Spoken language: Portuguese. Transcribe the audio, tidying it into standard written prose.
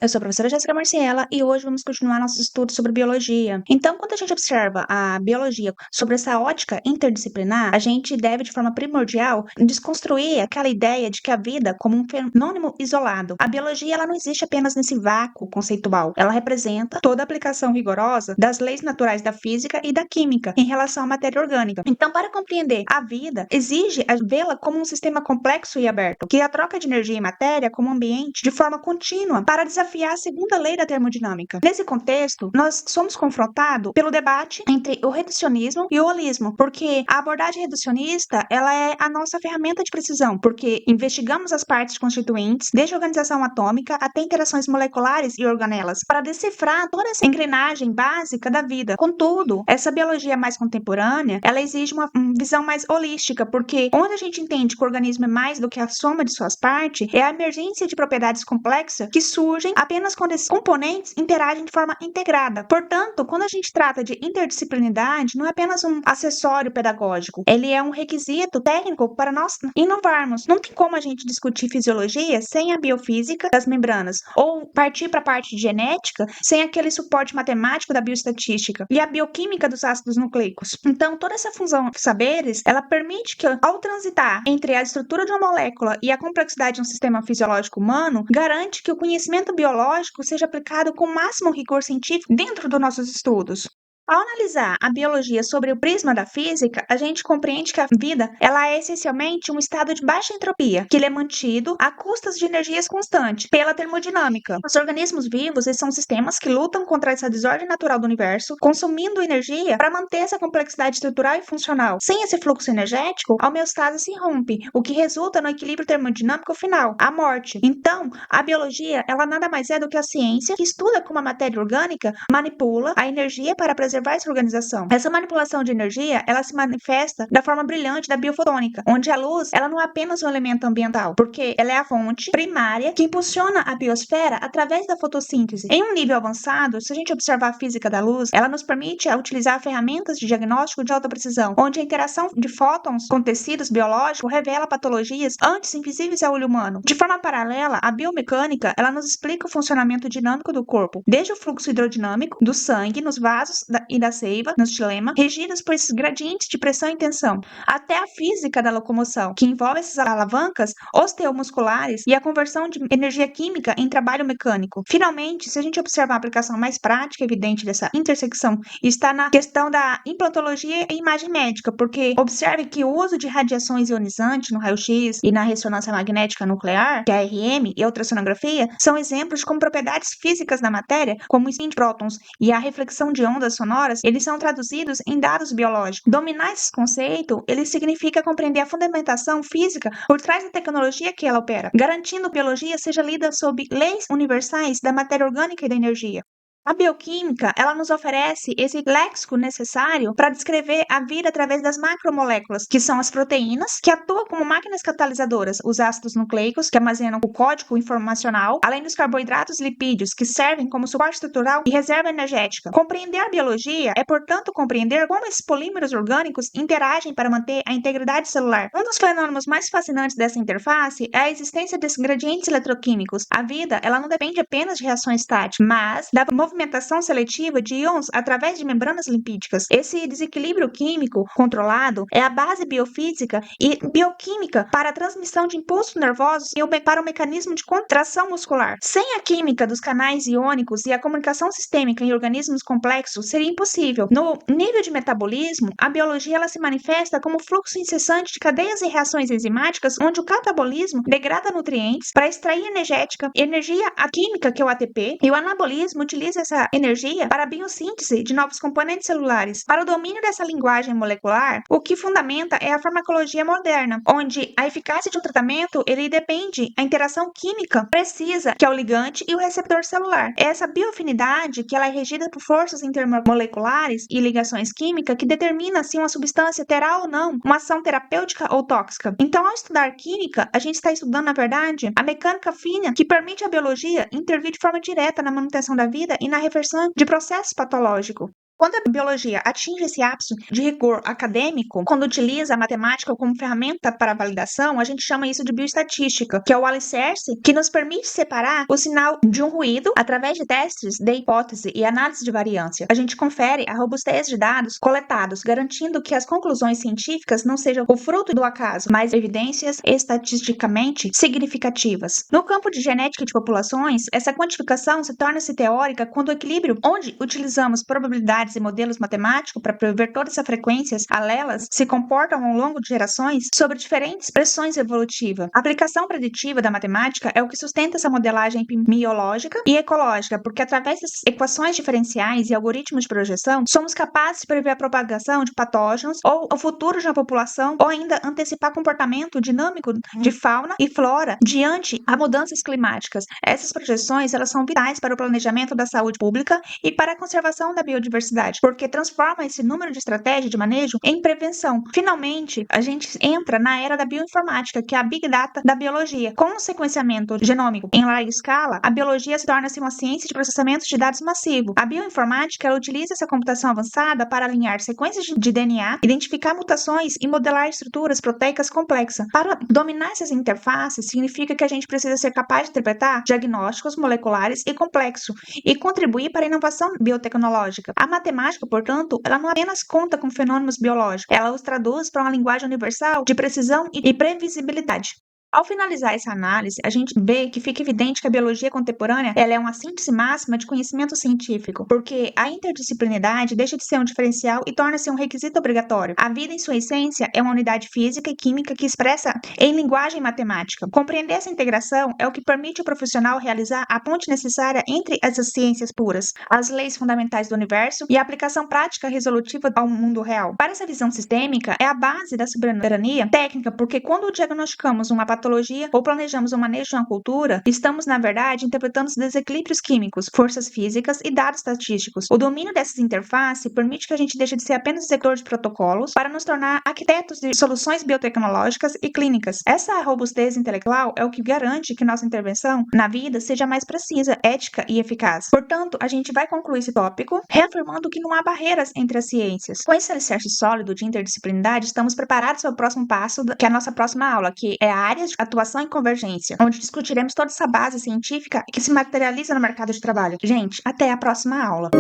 Eu sou a professora Jéssica Marciela e hoje vamos continuar nossos estudos sobre biologia. Então, quando a gente observa a biologia sobre essa ótica interdisciplinar, a gente deve, de forma primordial, desconstruir aquela ideia de que a vida como um fenômeno isolado. A biologia ela não existe apenas nesse vácuo conceitual. Ela representa toda a aplicação rigorosa das leis naturais da física e da química em relação à matéria orgânica. Então, para compreender a vida, exige vê-la como um sistema complexo e aberto, que a troca de energia e matéria como ambiente de forma contínua para desafiar a segunda lei da termodinâmica. Nesse contexto, nós somos confrontados pelo debate entre o reducionismo e o holismo, porque a abordagem reducionista ela é a nossa ferramenta de precisão, porque investigamos as partes constituintes, desde a organização atômica até interações moleculares e organelas, para decifrar toda essa engrenagem básica da vida. Contudo, essa biologia mais contemporânea, ela exige uma visão mais holística, porque onde a gente entende que o organismo é mais do que a soma de suas partes, é a emergência de propriedades complexas que surgem apenas quando esses componentes interagem de forma integrada. Portanto, quando a gente trata de interdisciplinaridade, não é apenas um acessório pedagógico, ele é um requisito técnico para nós inovarmos. Não tem como a gente discutir fisiologia sem a biofísica das membranas, ou partir para a parte de genética sem aquele suporte matemático da bioestatística e a bioquímica dos ácidos nucleicos. Então, toda essa fusão de saberes, ela permite que, ao transitar entre a estrutura de uma molécula e a complexidade de um sistema fisiológico humano, garante que o conhecimento biológico seja aplicado com o máximo rigor científico dentro dos nossos estudos. Ao analisar a biologia sobre o prisma da física, a gente compreende que a vida ela é essencialmente um estado de baixa entropia, que ele é mantido a custas de energias constantes pela termodinâmica. Os organismos vivos eles são sistemas que lutam contra essa desordem natural do universo, consumindo energia para manter essa complexidade estrutural e funcional. Sem esse fluxo energético, a homeostase se rompe, o que resulta no equilíbrio termodinâmico final, a morte. Então, a biologia ela nada mais é do que a ciência que estuda como a matéria orgânica manipula a energia para preservar essa organização. Essa manipulação de energia, ela se manifesta da forma brilhante da biofotônica, onde a luz, ela não é apenas um elemento ambiental, porque ela é a fonte primária que impulsiona a biosfera através da fotossíntese. Em um nível avançado, se a gente observar a física da luz, ela nos permite utilizar ferramentas de diagnóstico de alta precisão, onde a interação de fótons com tecidos biológicos revela patologias antes invisíveis ao olho humano. De forma paralela, a biomecânica, ela nos explica o funcionamento dinâmico do corpo, desde o fluxo hidrodinâmico do sangue nos vasos e da seiva, no xilema, regidas por esses gradientes de pressão e tensão, até a física da locomoção, que envolve essas alavancas osteomusculares e a conversão de energia química em trabalho mecânico. Finalmente, se a gente observar a aplicação mais prática e evidente dessa intersecção, está na questão da implantologia e imagem médica, porque observe que o uso de radiações ionizantes no raio-x e na ressonância magnética nuclear, que é a RM, e a ultrassonografia, são exemplos de como propriedades físicas da matéria, como o spin de prótons e a reflexão de ondas sonoras, eles são traduzidos em dados biológicos. Dominar esse conceito, ele significa compreender a fundamentação física por trás da tecnologia que ela opera, garantindo que a biologia seja lida sob leis universais da matéria orgânica e da energia. A bioquímica, ela nos oferece esse léxico necessário para descrever a vida através das macromoléculas, que são as proteínas, que atuam como máquinas catalisadoras, os ácidos nucleicos, que armazenam o código informacional, além dos carboidratos e lipídios, que servem como suporte estrutural e reserva energética. Compreender a biologia é, portanto, compreender como esses polímeros orgânicos interagem para manter a integridade celular. Um dos fenômenos mais fascinantes dessa interface é a existência desses gradientes eletroquímicos. A vida, ela não depende apenas de reações estáticas, mas da movimentação seletiva de íons através de membranas lipídicas. Esse desequilíbrio químico controlado é a base biofísica e bioquímica para a transmissão de impulsos nervosos e para o mecanismo de contração muscular. Sem a química dos canais iônicos e a comunicação sistêmica em organismos complexos, seria impossível. No nível de metabolismo, a biologia ela se manifesta como fluxo incessante de cadeias e reações enzimáticas, onde o catabolismo degrada nutrientes para extrair energia a química, que é o ATP, e o anabolismo utiliza essa energia para a biossíntese de novos componentes celulares. Para o domínio dessa linguagem molecular, o que fundamenta é a farmacologia moderna, onde a eficácia de um tratamento ele depende da interação química precisa, que é o ligante e o receptor celular. É essa bioafinidade que ela é regida por forças intermoleculares e ligações químicas que determina se uma substância terá ou não uma ação terapêutica ou tóxica. Então, ao estudar química, a gente está estudando, na verdade, a mecânica fina que permite à biologia intervir de forma direta na manutenção da vida e na reversão de processos patológicos. Quando a biologia atinge esse ápice de rigor acadêmico, quando utiliza a matemática como ferramenta para validação, a gente chama isso de bioestatística, que é o alicerce que nos permite separar o sinal de um ruído através de testes de hipótese e análise de variância. A gente confere a robustez de dados coletados, garantindo que as conclusões científicas não sejam o fruto do acaso, mas evidências estatisticamente significativas. No campo de genética de populações, essa quantificação se torna-se teórica quando o equilíbrio, onde utilizamos probabilidades e modelos matemáticos para prever todas as frequências alelas, se comportam ao longo de gerações sobre diferentes pressões evolutivas. A aplicação preditiva da matemática é o que sustenta essa modelagem epidemiológica e ecológica, porque através das equações diferenciais e algoritmos de projeção, somos capazes de prever a propagação de patógenos ou o futuro de uma população, ou ainda antecipar comportamento dinâmico de fauna e flora diante a mudanças climáticas. Essas projeções, elas são vitais para o planejamento da saúde pública e para a conservação da biodiversidade, porque transforma esse número de estratégia de manejo em prevenção. Finalmente, a gente entra na era da bioinformática, que é a Big Data da biologia. Com o sequenciamento genômico em larga escala, a biologia se torna-se uma ciência de processamento de dados massivo. A bioinformática, ela utiliza essa computação avançada para alinhar sequências de DNA, identificar mutações e modelar estruturas proteicas complexas. Para dominar essas interfaces, significa que a gente precisa ser capaz de interpretar diagnósticos moleculares e complexos e contribuir para a inovação biotecnológica. A matemática, portanto, ela não apenas conta com fenômenos biológicos, ela os traduz para uma linguagem universal de precisão e previsibilidade. Ao finalizar essa análise, a gente vê que fica evidente que a biologia contemporânea ela é uma síntese máxima de conhecimento científico, porque a interdisciplinaridade deixa de ser um diferencial e torna-se um requisito obrigatório. A vida, em sua essência, é uma unidade física e química que expressa em linguagem matemática. Compreender essa integração é o que permite ao profissional realizar a ponte necessária entre essas ciências puras, as leis fundamentais do universo e a aplicação prática resolutiva ao mundo real. Para essa visão sistêmica, é a base da soberania técnica, porque quando diagnosticamos uma patologia ou planejamos o manejo de uma cultura, estamos, na verdade, interpretando os desequilíbrios químicos, forças físicas e dados estatísticos. O domínio dessas interfaces permite que a gente deixe de ser apenas executor de protocolos para nos tornar arquitetos de soluções biotecnológicas e clínicas. Essa robustez intelectual é o que garante que nossa intervenção na vida seja mais precisa, ética e eficaz. Portanto, a gente vai concluir esse tópico reafirmando que não há barreiras entre as ciências. Com esse alicerce sólido de interdisciplinaridade, estamos preparados para o próximo passo, que é a nossa próxima aula, que é a área de atuação e convergência, onde discutiremos toda essa base científica que se materializa no mercado de trabalho. Gente, até a próxima aula!